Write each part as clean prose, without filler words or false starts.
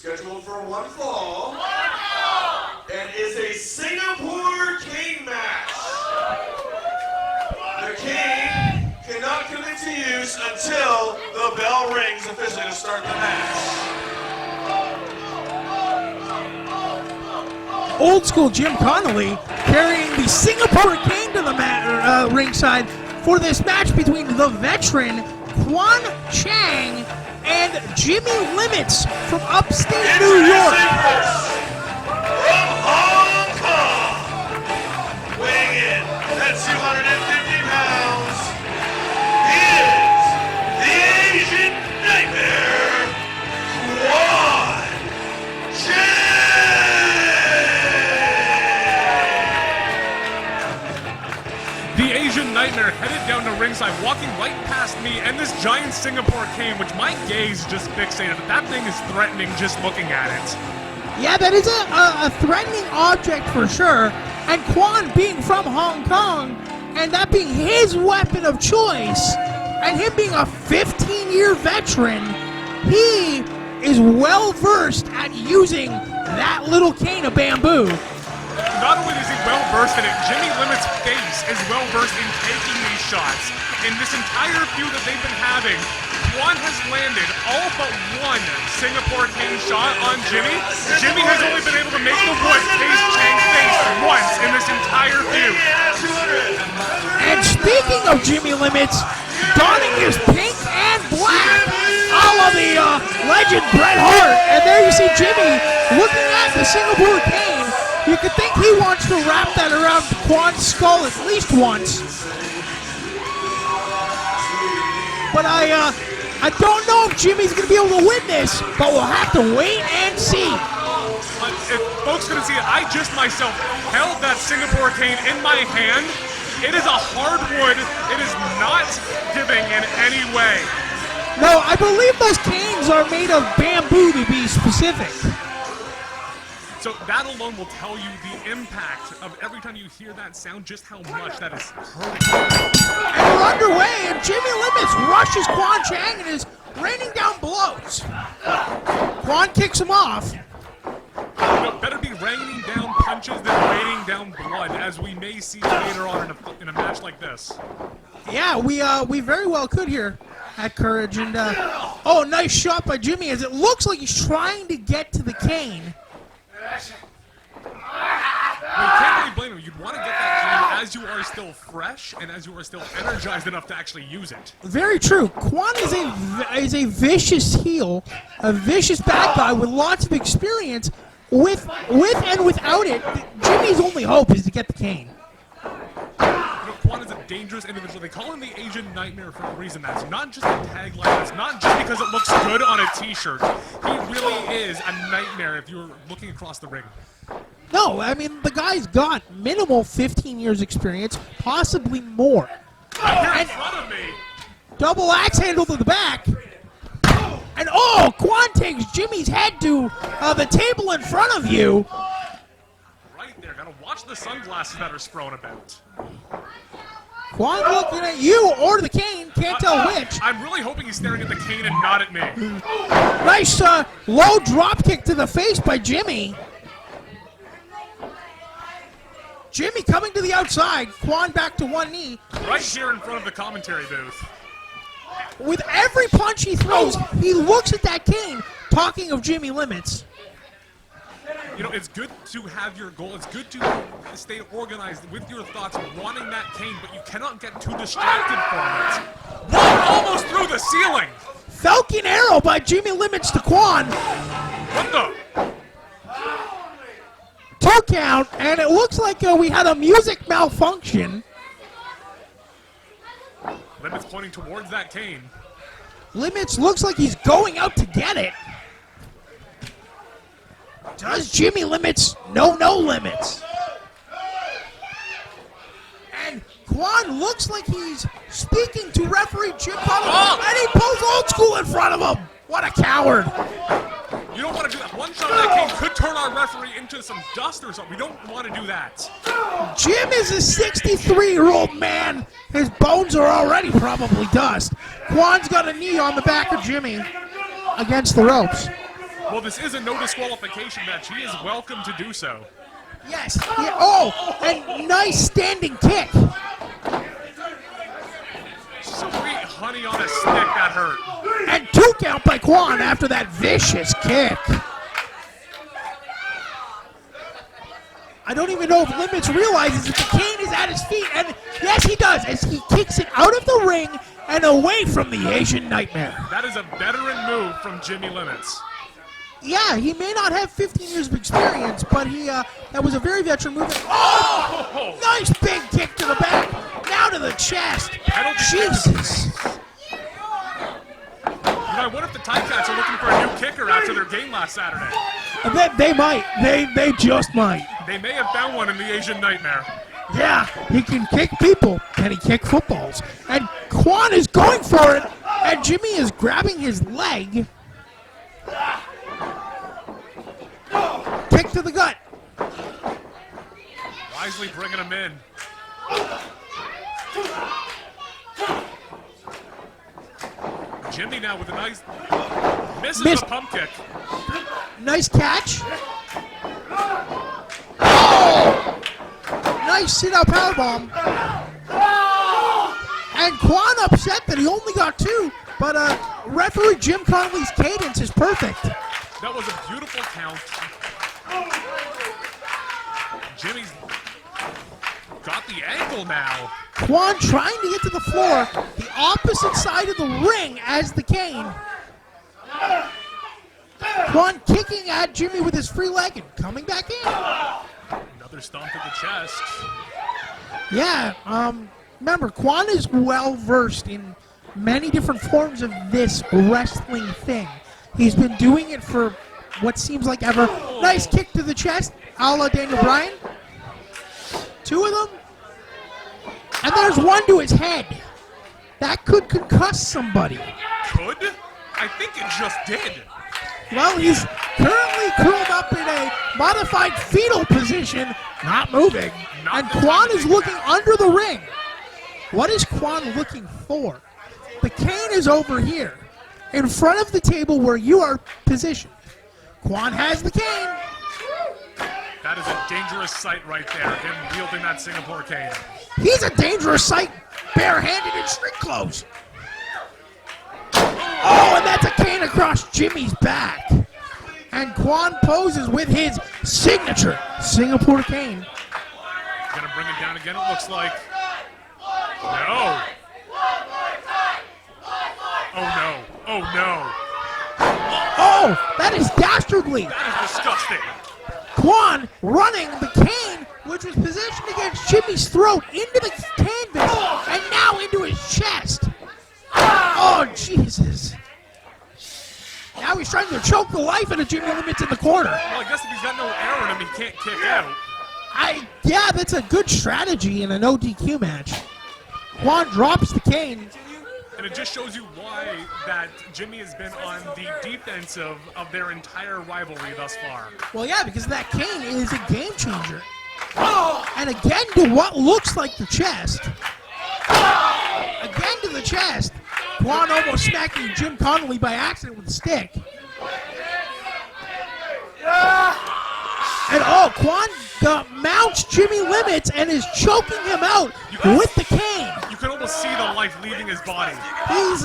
scheduled for one fall, and is a Singapore cane match. The cane cannot come into use until the bell rings officially to start the match. Old school Jim Connolly carrying the Singapore cane to the ringside for this match between the veteran Kwan Chang and Jimmy Limits from upstate New York. From Hong Kong, weighing in at 250 pounds, he is the Asian Nightmare, Kwan Chang. The Asian Nightmare headed down to ringside, walking right past me and this giant Singapore cane, which my gaze just fixated. That thing is threatening just looking at it. Yeah, that is a threatening object for sure. And Kwan being from Hong Kong, and that being his weapon of choice, and him being a 15-year veteran, he is well versed at using that little cane of bamboo. Not only is he well versed in it, Jimmy Limit's face is well versed in taking these shots. In this entire feud that they've been having, Kwan has landed all but one Singapore cane shot on Jimmy. Jimmy has only been able to make the wood taste Chang's face once in this entire feud. And speaking of Jimmy Limits, donning his pink and black, a la the legend Bret Hart. And there you see Jimmy looking at the Singapore cane. You could think he wants to wrap that around Kwan's skull at least once. But I don't know if Jimmy's going to be able to win this, but we'll have to wait and see. If folks couldn't see it, I just myself held that Singapore cane in my hand. It is a hardwood. It is not giving in any way. No, I believe those canes are made of bamboo to be specific. So that alone will tell you the impact of every time you hear that sound, just how much that is hurting. And we're underway, and Jimmy Limits rushes Kwan Chang and is raining down blows. Kwan kicks him off. Better be raining down punches than raining down blood, as we may see later on in a match like this. Yeah, we very well could here at Courage. And oh, nice shot by Jimmy, as it looks like he's trying to get to the cane. You can't really blame him. You'd want to get that cane as you are still fresh and as you are still energized enough to actually use it. Very true. Kwan is a vicious heel, a vicious bad guy with lots of experience. With and without it, Jimmy's only hope is to get the cane. Kwan is a dangerous individual. They call him the Asian Nightmare for a reason. That's not just a tagline. That's not just because it looks good on a t-shirt. He really is a nightmare if you're looking across the ring. No, I mean, the guy's got minimal 15 years experience, possibly more. Right here in front of me. Double axe handle to the back. And oh, Kwan takes Jimmy's head to the table in front of you. Right there. Gotta watch the sunglasses that are thrown about. Kwan looking at you or the cane, can't tell which. I'm really hoping he's staring at the cane and not at me. Nice low drop kick to the face by Jimmy. Jimmy coming to the outside, Kwan back to one knee. Right here in front of the commentary booth. With every punch he throws, he looks at that cane, talking of Jimmy Limits. You know, it's good to have your goal. It's good to stay organized with your thoughts, wanting that cane, but you cannot get too distracted from it. One almost through the ceiling. Falcon arrow by Jimmy Limits to Kwan. What the? 2 count, and it looks like we had a music malfunction. Limits pointing towards that cane. Limits looks like he's going out to get it. Does Jimmy Limits know no limits? And Kwan looks like he's speaking to referee Jim Connolly, and he pulls old school in front of him. What a coward. You don't want to do that. One shot of that cane could turn our referee into some dust or something. We don't want to do that. Jim is a 63-year-old man. His bones are already probably dust. Kwan's got a knee on the back of Jimmy against the ropes. Well, this is a no disqualification match. He is welcome to do so. Yes. Yeah. Oh, and nice standing kick. Sweet honey on a stick, that hurt. And 2 count by Kwan after that vicious kick. I don't even know if Limits realizes that the cane is at his feet, and yes, he does, as he kicks it out of the ring and away from the Asian Nightmare. That is a veteran move from Jimmy Limits. Yeah, he may not have 15 years of experience, but that was a very veteran move. Oh! Nice big kick to the back, now to the chest. Jesus. You know, I wonder if the Ticats are looking for a new kicker after their game last Saturday. They might. They just might. They may have found one in the Asian Nightmare. Yeah, he can kick people. Can he kick footballs? And Kwan is going for it, and Jimmy is grabbing his leg. Kick to the gut. Wisely bringing him in. Jimmy now with a nice... Misses the pump kick. Nice catch. Oh! Nice sit-out powerbomb. And Kwan upset that he only got 2, but referee Jim Connolly's cadence is perfect. That was a beautiful count. Jimmy's got the ankle now. Kwan trying to get to the floor, the opposite side of the ring as the cane. Kwan kicking at Jimmy with his free leg and coming back in. Another stomp to the chest. Yeah, remember, Kwan is well versed in many different forms of this wrestling thing. He's been doing it for what seems like ever. Nice kick to the chest, a la Daniel Bryan. 2 of them. And there's 1 to his head. That could concuss somebody. Could? I think it just did. Well, he's currently curled up in a modified fetal position, not moving. And Kwan is looking under the ring. What is Kwan looking for? The cane is over here, in front of the table where you are positioned. Kwan has the cane. That is a dangerous sight right there, him wielding that Singapore cane. He's a dangerous sight, barehanded in street clothes. Oh, and that's a cane across Jimmy's back. And Kwan poses with his signature Singapore cane. Gonna bring it down again, it looks like. No. Oh no. Oh no. Oh, that is dastardly. That is disgusting. Kwan running the cane, which was positioned against Jimmy's throat, into the canvas, and now into his chest. Oh, Jesus. Now he's trying to choke the life out of Jimmy Limits in the corner. Well, I guess if he's got no air in him, he can't kick out. Yeah, that's a good strategy in an ODQ match. Kwan drops the cane. And it just shows you why that Jimmy has been on the defensive of their entire rivalry thus far. Well, yeah, because that cane is a game changer. And again to what looks like the chest. Again to the chest. Kwan almost smacking Jim Connolly by accident with a stick. And Kwan mounts Jimmy Limits and is choking him out with the cane. You can almost see the life leaving his body. He's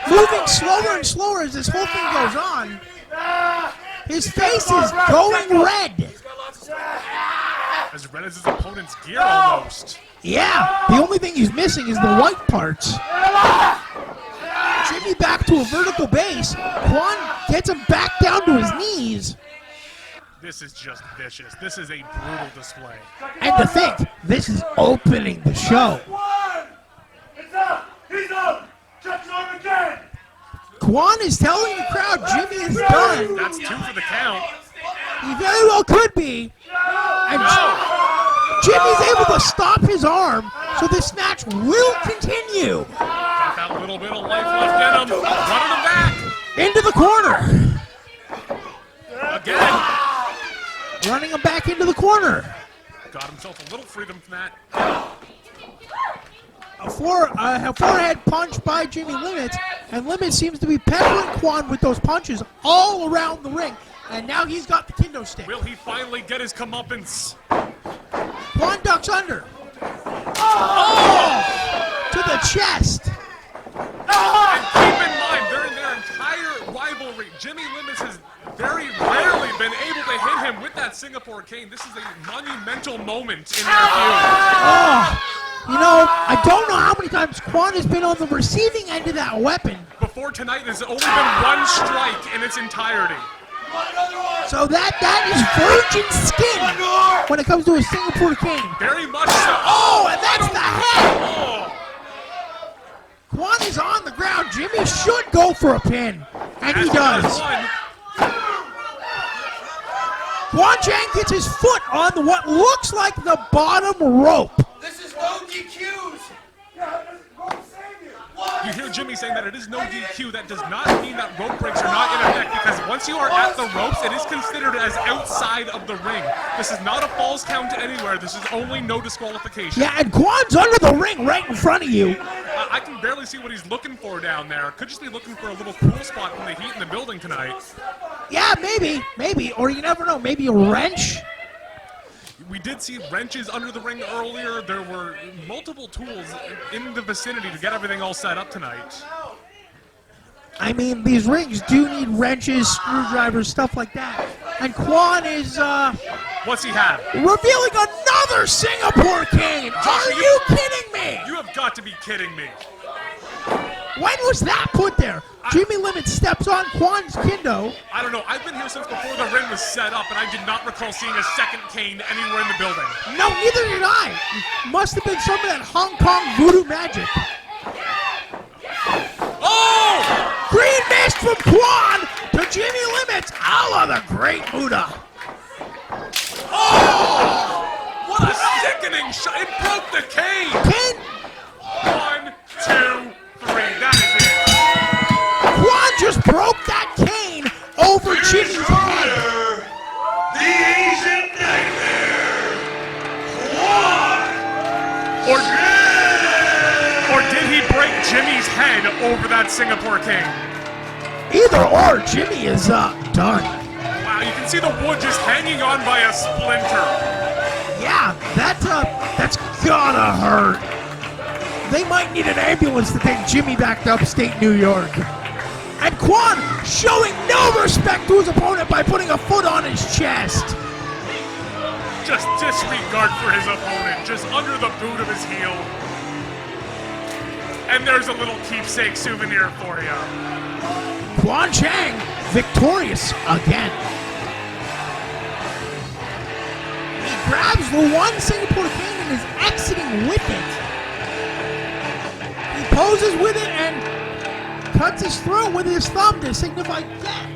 moving slower and slower as this whole thing goes on. His face is going red. As red as his opponent's gear almost. Yeah, the only thing he's missing is the white parts. Jimmy back to a vertical base. Kwan gets him back down to his knees. This is just vicious. This is a brutal display. And to think, this is opening the show. It's up! He's up! Touch on again! Kwan is telling the crowd Jimmy is done. That's 2 for the count. He very well could be. And Jimmy's able to stop his arm, so this match will continue. Got that little bit of life left in him. Running him back. Into the corner. Again. Running him back into the corner. Got himself a little freedom from that. A forehead punch by Jimmy Limits, and Limits seems to be peppering Kwan with those punches all around the ring. And now he's got the kendo stick. Will he finally get his comeuppance? Kwan ducks under. Oh! To the chest. And keep in mind, during their entire rivalry, Jimmy Limits has very rarely been able to hit him with that Singapore cane. This is a monumental moment in their feud. Oh! You know, I don't know how many times Kwan has been on the receiving end of that weapon. Before tonight, there's only been one strike in its entirety. So that is virgin skin when it comes to a Singapore cane. Very much so. Oh, and that's the head. Oh. Kwan is on the ground. Jimmy should go for a pin, and he does. Kwan Chang gets his foot on what looks like the bottom rope. This is no DQs. You hear Jimmy saying that it is no DQ. That does not mean that rope breaks are not in effect, because once you are at the ropes, it is considered as outside of the ring. This is not a falls count anywhere. This is only no disqualification. Yeah, and Kwan's under the ring right in front of you. I can barely see what he's looking for down there. Could just be looking for a little cool spot from the heat in the building tonight. Yeah, maybe, or you never know, maybe a wrench. We did see wrenches under the ring earlier. There were multiple tools in the vicinity to get everything all set up tonight. I mean, these rings do need wrenches, screwdrivers, stuff like that. And Kwan is What's he have? revealing another Singapore cane. Are you kidding me? You have got to be kidding me. When was that put there? Jimmy Limits steps on Kwan's kendo. I don't know. I've been here since before the ring was set up, and I did not recall seeing a second cane anywhere in the building. No, neither did I. Must have been some of that Hong Kong voodoo magic. Oh! Green mist from Kwan to Jimmy Limits, a la the Great Buddha. Oh! What a sickening shot! It broke the cane! Kane, 1, 2, 3. That is it. Kwan just broke that cane over Jimmy's head. The Asian Nightmare, Kwan Or did he break Jimmy's head over that Singapore cane? Either or, Jimmy is done. Wow, you can see the wood just hanging on by a splinter. Yeah, that's gotta hurt. They might need an ambulance to take Jimmy back to upstate New York. And Kwan showing no respect to his opponent by putting a foot on his chest. Just disregard for his opponent, just under the boot of his heel. And there's a little keepsake souvenir for you. Kwan Chang victorious again. He grabs the one Singapore cane and is exiting with it. He poses with it and cuts his throat with his thumb to signify death.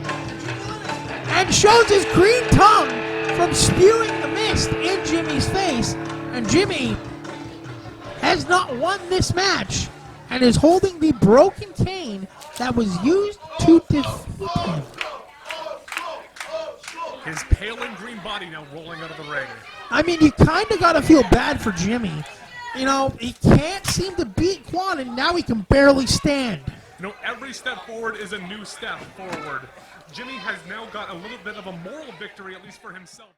And shows his green tongue from spewing the mist in Jimmy's face. And Jimmy has not won this match and is holding the broken cane that was used to defeat him. His pale and green body now rolling out of the ring. I mean, you kind of got to feel bad for Jimmy. You know, he can't seem to beat Kwan, and now he can barely stand. You know, every step forward is a new step forward. Jimmy has now got a little bit of a moral victory, at least for himself.